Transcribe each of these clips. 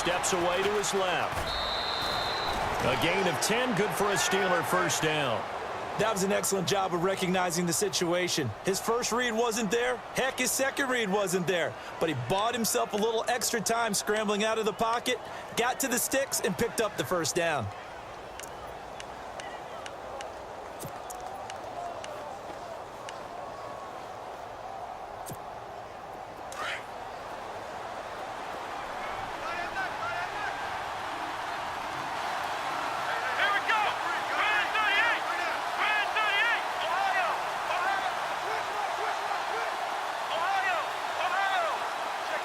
steps away to his left. A gain of 10, good for a Steeler first down. That was an excellent job of recognizing the situation. His first read wasn't there. Heck, his second read wasn't there. But he bought himself a little extra time scrambling out of the pocket, got to the sticks, and picked up the first down.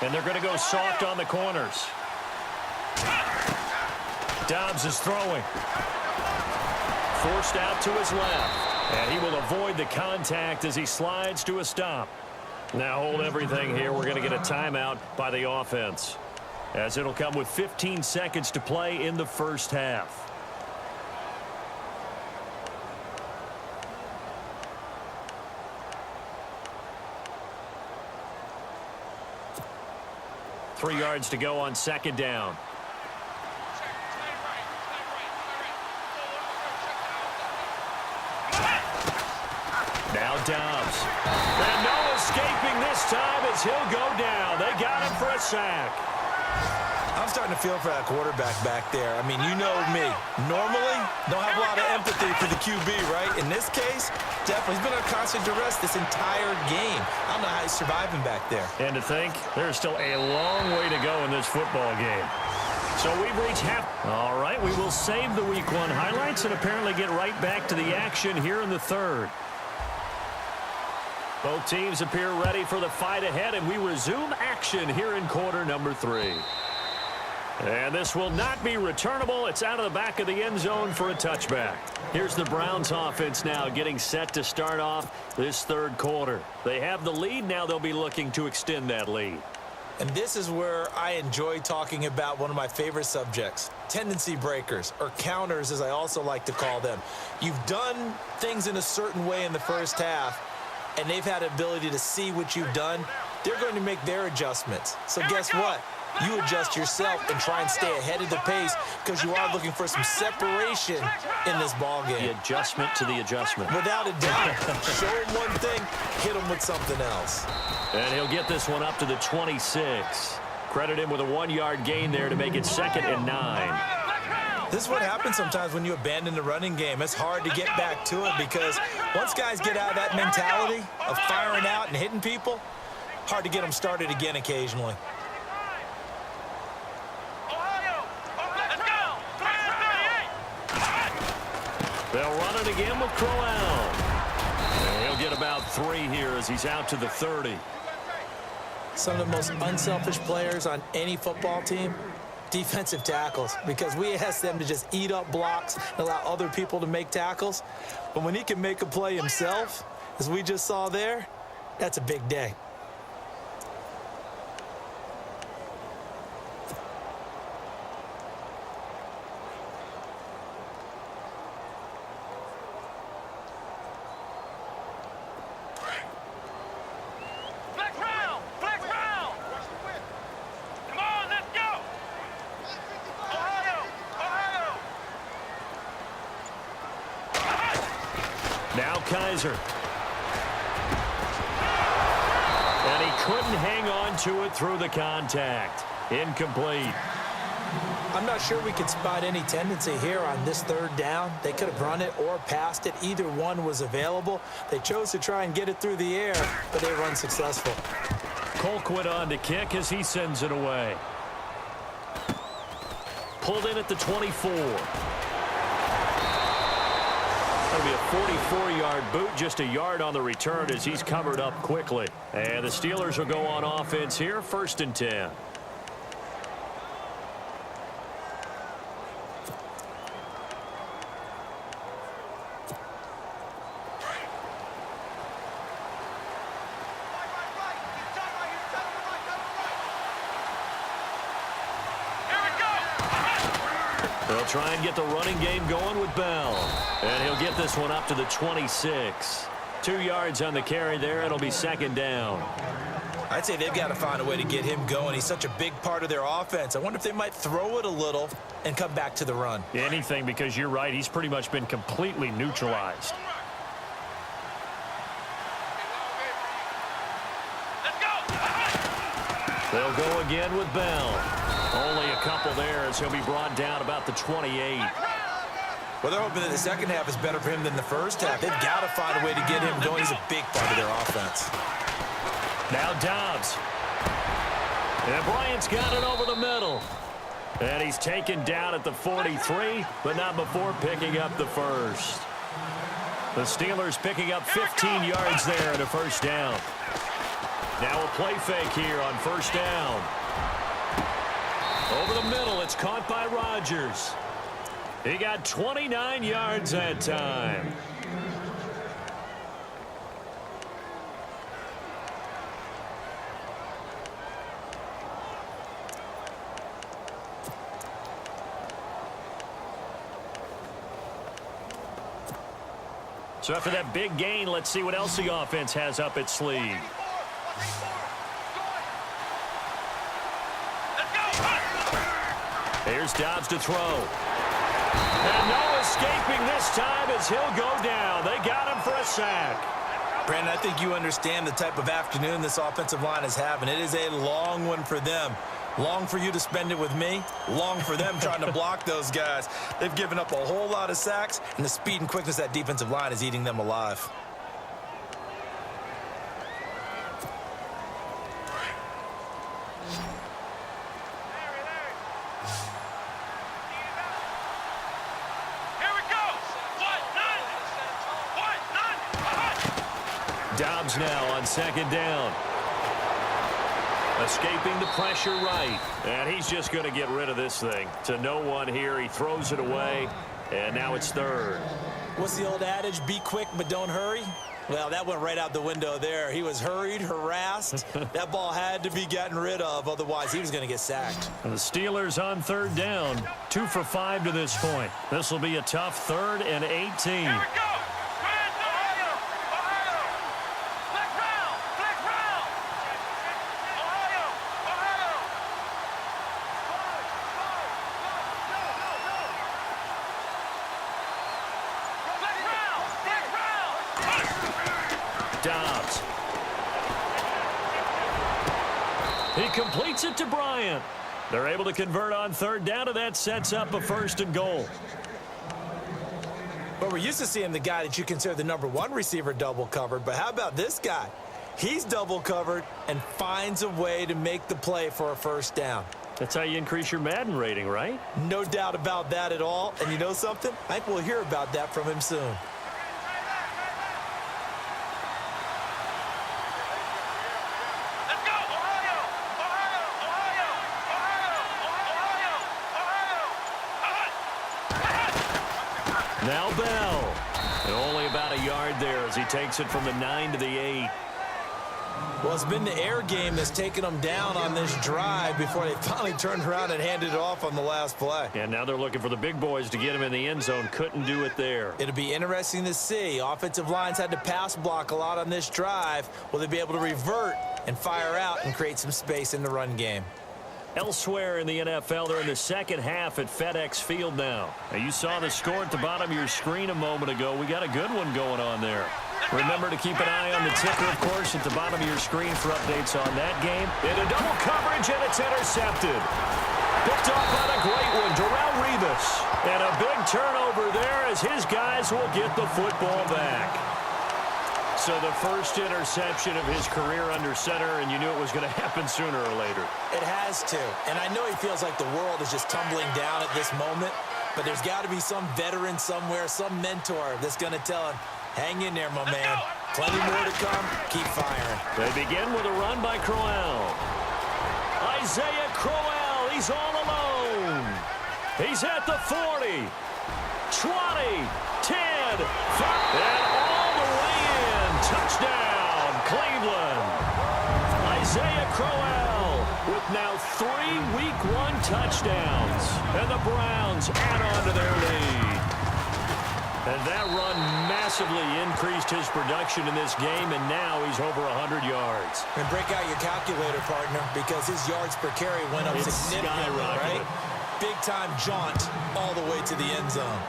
And they're going to go soft on the corners. Dobbs is throwing. Forced out to his left. And he will avoid the contact as he slides to a stop. Now hold everything here. We're going to get a timeout by the offense, as it'll come with 15 seconds to play in the first half. Three yards to go on second down. Now Dobbs. And no escaping this time as he'll go down. They got him for a sack. I'm starting to feel for that quarterback back there. I mean, you know me. Normally, don't have a lot of empathy for the QB, right? In this case, definitely. He's been on constant duress this entire game. I don't know how he's surviving back there. And to think, there's still a long way to go in this football game. So we've reached half. All right, we will save the Week 1 highlights and apparently get right back to the action here in the third. Both teams appear ready for the fight ahead, and we resume action here in quarter number 3. And this will not be returnable. It's out of the back of the end zone for a touchback. Here's the Browns offense now getting set to start off this third quarter. They have the lead. Now they'll be looking to extend that lead. And this is where I enjoy talking about one of my favorite subjects, tendency breakers, or counters as I also like to call them. You've done things in a certain way in the first half, and they've had the ability to see what you've done. They're going to make their adjustments. So guess what? You adjust yourself and try and stay ahead of the pace because you are looking for some separation in this ball game. The adjustment to the adjustment. Without a doubt. Show him one thing, hit him with something else. And he'll get this one up to the 26. Credit him with a 1-yard gain there to make it 2nd and 9. This is what happens sometimes when you abandon the running game. It's hard to get back to it because once guys get out of that mentality of firing out and hitting people, hard to get them started again occasionally. They'll run it again with Crowell. And he'll get about 3 here as he's out to the 30. Some of the most unselfish players on any football team, defensive tackles, because we ask them to just eat up blocks and allow other people to make tackles. But when he can make a play himself, as we just saw there, that's a big day. Now Kaiser. And he couldn't hang on to it through the contact. Incomplete. I'm not sure we could spot any tendency here on this third down. They could have run it or passed it. Either one was available. They chose to try and get it through the air, but they were unsuccessful. Colquitt on to kick as he sends it away. Pulled in at the 24. That'll be a 44-yard boot, just a yard on the return as he's covered up quickly. And the Steelers will go on offense here, 1st and 10. They'll try and get the running game going with Bell. And he'll get this one up to the 26. 2 yards on the carry there. It'll be 2nd down. I'd say they've got to find a way to get him going. He's such a big part of their offense. I wonder if they might throw it a little and come back to the run. Anything, because you're right. He's pretty much been completely neutralized. They'll go again with Bell. Only a couple there as he'll be brought down about the 28. Well, they're hoping that the second half is better for him than the first half. They've got to find a way to get him going. He's a big part of their offense. Now Dobbs. And Bryant's got it over the middle. And he's taken down at the 43, but not before picking up the first. The Steelers picking up 15 yards there and a first down. Now a play fake here on first down. Over the middle, it's caught by Rodgers. He got 29 yards that time. So after that big gain, let's see what else the offense has up its sleeve. Here's Dobbs to throw. And no escaping this time as he'll go down. They got him for a sack. Brandon, I think you understand the type of afternoon this offensive line is having. It is a long one for them. Long for you to spend it with me. Long for them trying to block those guys. They've given up a whole lot of sacks, and the speed and quickness of that defensive line is eating them alive. Dobbs now on second down. Escaping the pressure right. And he's just going to get rid of this thing. To no one here. He throws it away. And now it's third. What's the old adage? Be quick, but don't hurry? Well, that went right out the window there. He was hurried, harassed. That ball had to be gotten rid of. Otherwise, he was going to get sacked. And the Steelers on third down. 2 for 5 to this point. This will be a tough 3rd and 18. Dobbs. He completes it to Bryant. They're able to convert on third down, and that sets up a 1st and goal. But we're used to seeing the guy that you consider the #1 receiver double covered. But how about this guy? He's double covered and finds a way to make the play for a 1st down. That's how you increase your Madden rating, right? No doubt about that at all. And you know something? I think we'll hear about that from him soon. Now Bell. And only about a yard there as he takes it from the 9 to the 8. Well, it's been the air game that's taken them down on this drive before they finally turned around and handed it off on the last play. And now they're looking for the big boys to get him in the end zone. Couldn't do it there. It'll be interesting to see. Offensive lines had to pass block a lot on this drive. Will they be able to revert and fire out and create some space in the run game? Elsewhere in the NFL, they're in the second half at FedEx Field now. Now, you saw the score at the bottom of your screen a moment ago. We got a good one going on there. Remember to keep an eye on the ticker, of course, at the bottom of your screen for updates on that game. Into double coverage, and it's intercepted. Picked off on a great one, Darrelle Revis. And a big turnover there as his guys will get the football back. So the first interception of his career under center, and you knew it was going to happen sooner or later. It has to. And I know he feels like the world is just tumbling down at this moment, but there's got to be some veteran somewhere, some mentor that's going to tell him, hang in there, my man. Plenty more to come. Keep firing. They begin with a run by Crowell. Isaiah Crowell, he's all alone. He's at the 40, 20, 10, 5, and all the way in. Touchdown, Cleveland. Isaiah Crowell with now 3 Week 1 touchdowns. And the Browns add on to their lead. And that run massively increased his production in this game, and now he's over 100 yards. And break out your calculator, partner, because his yards per carry went up significantly, right? Big-time jaunt all the way to the end zone.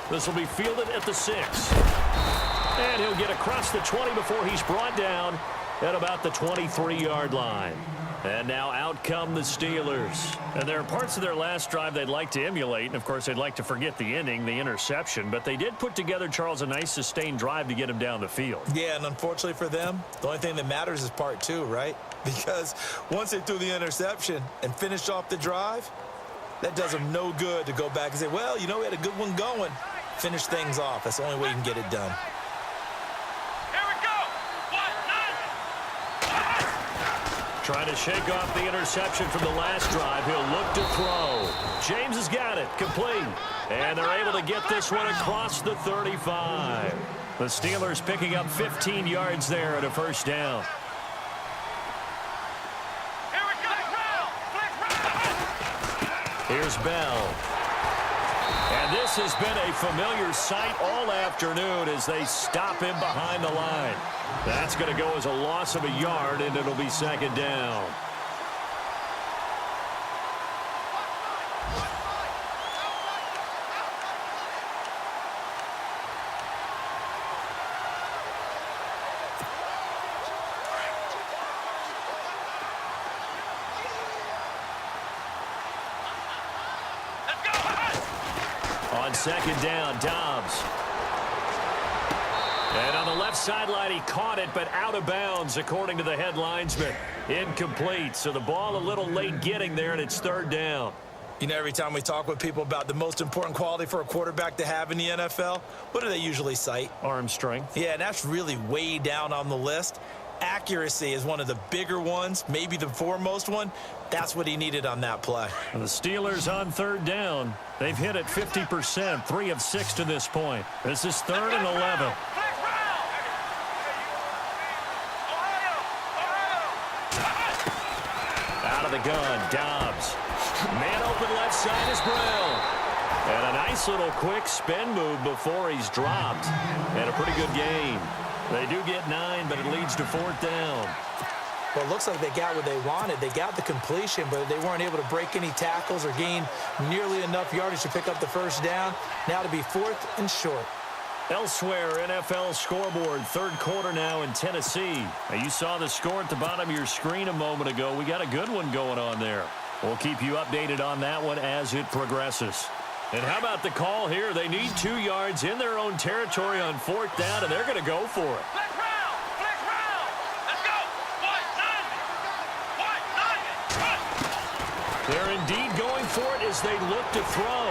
This will be fielded at the 6. And he'll get across the 20 before he's brought down at about the 23-yard line. And now out come the Steelers. And there are parts of their last drive they'd like to emulate. And, of course, they'd like to forget the ending, the interception. But they did put together, Charles, a nice sustained drive to get him down the field. Yeah, and unfortunately for them, the only thing that matters is part 2, right? Because once they threw the interception and finished off the drive, that does them no good to go back and say, well, you know, we had a good one going. Finish things off. That's the only way you can get it done. Trying to shake off the interception from the last drive. He'll look to throw. James has got it. Complete. And they're able to get this one across the 35. The Steelers picking up 15 yards there at a first down. Here's Bell. And this has been a familiar sight all afternoon as they stop him behind the line. That's going to go as a loss of a yard, and it'll be second down. On second down, Dobbs. And on the left sideline, he caught it, but out of bounds, according to the head linesman. Incomplete, so the ball a little late getting there, and it's third down. You know, every time we talk with people about the most important quality for a quarterback to have in the NFL, what do they usually cite? Arm strength. Yeah, and that's really way down on the list. Accuracy is one of the bigger ones, maybe the foremost one. That's what he needed on that play. And the Steelers on third down. They've hit it 50%, 3 of 6 to this point. This is 3rd and 11. Out of the gun, Dobbs. Man open left side is Brown. And a nice little quick spin move before he's dropped. And a pretty good gain. They do get 9, but it leads to 4th down. Well, it looks like they got what they wanted. They got the completion, but they weren't able to break any tackles or gain nearly enough yardage to pick up the first down. Now to be 4th and short. Elsewhere, NFL scoreboard, third quarter now in Tennessee. Now, you saw the score at the bottom of your screen a moment ago. We got a good one going on there. We'll keep you updated on that one as it progresses. And how about the call here? They need 2 yards in their own territory on 4th down, and they're going to go for it. They're indeed going for it as they look to throw.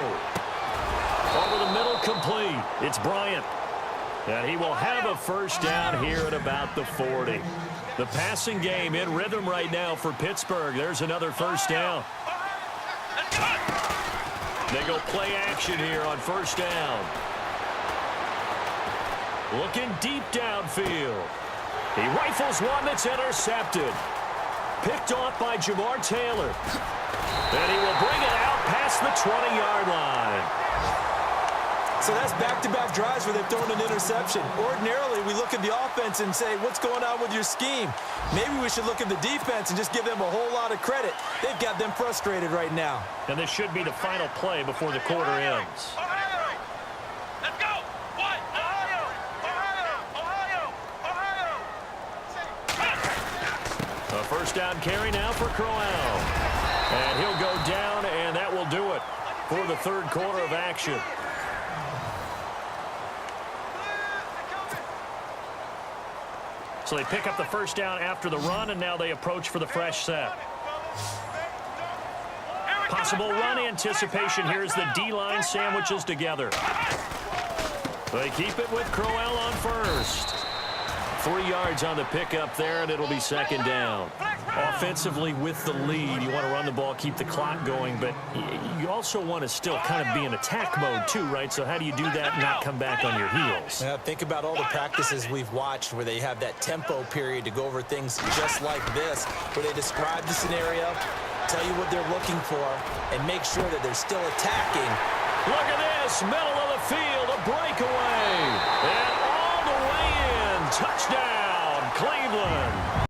Over the middle, complete. It's Bryant. And he will have a first down here at about the 40. The passing game in rhythm right now for Pittsburgh. There's another first down. They go play action here on first down. Looking deep downfield. He rifles one that's intercepted. Picked off by Jamar Taylor. And he will bring it out past the 20-yard line. So that's back-to-back drives where they've thrown an interception. Ordinarily, we look at the offense and say, what's going on with your scheme? Maybe we should look at the defense and just give them a whole lot of credit. They've got them frustrated right now. And this should be the final play before the quarter ends. Let's go! A first down carry now for Crowell. And he'll go down, and that will do it for the third quarter of action. So they pick up the first down after the run, and now they approach for the fresh set. Possible run anticipation here as the D-line sandwiches together. They keep it with Crowell on first. 3 yards on the pickup there, and it'll be second down. Offensively with the lead, you want to run the ball, keep the clock going, but you also want to still kind of be in attack mode too, right? So how do you do that and not come back on your heels? Yeah, think about all the practices we've watched where they have that tempo period to go over things just like this, where they describe the scenario, tell you what they're looking for, and make sure that they're still attacking Look at this, middle of the field, a breakaway. And all the way in, touchdown, Cleveland.